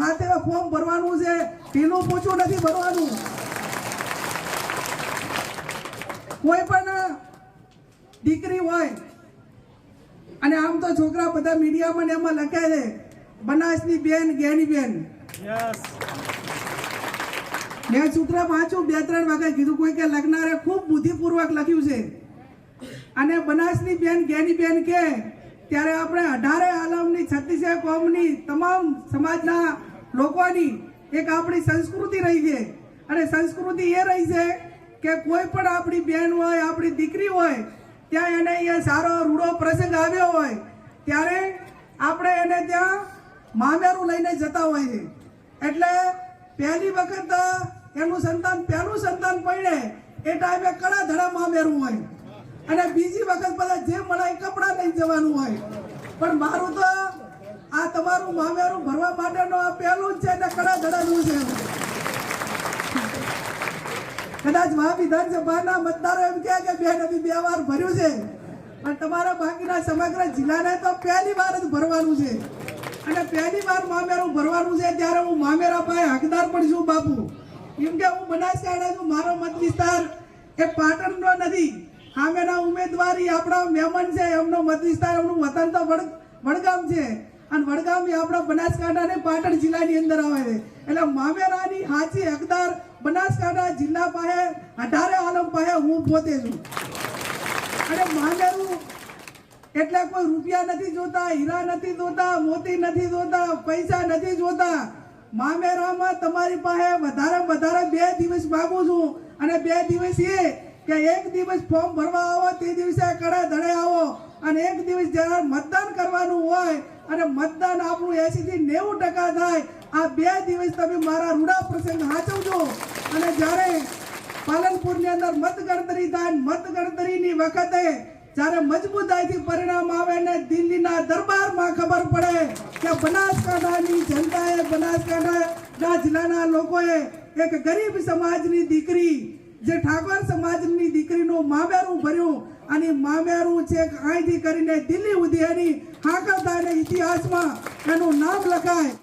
હાથે ફોર્મ ભરવાનું છે, ઢીલું પૂછું નથી ભરવાનું. કોઈ પણ દીકરી હોય અને આમ તો છોકરા બધા મીડિયામાં ને એમાં લખે છે બનાસની બેન જ્ઞાની બેન. મેં સૂત્ર વાંચું 2-3 વખત કીધું કોઈ કે લખનારે ખૂબ બુદ્ધિપૂર્વક લખ્યું છે. અને બનાસની બેન જ્ઞાની બેન કે ત્યારે આપણે 18 આલમની 36 કોમની તમામ સમાજના લોકોની એક આપણી સંસ્કૃતિ રહી છે. અને સંસ્કૃતિ એ રહી છે કે કોઈ પણ આપણી બેન હોય, આપણી દીકરી હોય, ત્યાં એને અહીંયા સારો રૂડો પ્રસંગ આવ્યો હોય ત્યારે આપણે એને ત્યાં મામેરું લઈને જતા હોય છે. એટલે પહેલી વખત એનું સંતાન પહેલું સંતાન પડે એ ટાઈમે કડા ધડા મામેરું હોય અને બીજી વખત બધા જે મળે કપડાં લઈ જવાનું હોય. પણ મારું તો આ તમારું મામેરું ભરવા માટેનો આ પહેલું જ છે એટલે કડા ધડાનું છે. કદાચ વિધાનસભાના મતદારો એમ કહે કે બેન અમે 2 વાર ભર્યું છે, પણ તમારા બાકીના સમગ્ર જિલ્લાને તો પહેલી વાર જ ભરવાનું છે. અને પહેલી વાર મામેરું ભરવાનું છે ત્યારે હું મામેરા પાસે હકદાર પણ છું બાપુ. એમ કે હું બનાસકાંઠા છું, મારો મત વિસ્તાર એ પાટણનો નથી. સામેના ઉમેદવારી આપણા મહેમાન છે, એમનો મત વિસ્તાર એમનું વતન તો વડગામ છે અને વડગામ એ આપણા બનાસકાંઠા ને પાટણ જિલ્લાની અંદર આવે છે. એટલે મામેરાની સાચી હકદાર બનાસકાંઠા જિલ્લા પાસે 18 આલમ પાસે હું પોતે છું. અને મામેરું એટલે કોઈ રૂપિયા નથી જોતા, હીરા નથી જોતા, મોતી નથી જોતા, પૈસા નથી જોતા. મામેરામાં તમારી પાસે વધારે 2 દિવસ માંગુ છું. અને 2 દિવસ એ કે 1 દિવસ ફોર્મ ભરવા આવો તે દિવસે કડા ધડે આવો અને 1 દિવસ જ્યારે મતદાન કરવાનું હોય અને મતદાન આપણું 80 થી 90% થાય. આ 2 દિવસ તમે મારા રૂડા પ્રસંગ સાચવજો. અને જ્યારે પાલનપુરની અંદર મતગણતરી થાય, મતગણતરીની વખતે જ્યારે મજબૂતાઈથી પરિણામ આવે ને દિલ્હીના દરબારમાં ખબર પડે કે બનાસકાંઠાની જનતાએ, બનાસકાંઠા જિલ્લાના લોકોએ એક ગરીબ સમાજની દીકરી જે ઠાકોર સમાજની દીકરીનું મામેરું ભર્યું અને મામેરું છે અહીંથી કરીને દિલ્હી સુધી એની હાકલ થાય ને ઇતિહાસમાં એનું નામ લખાય.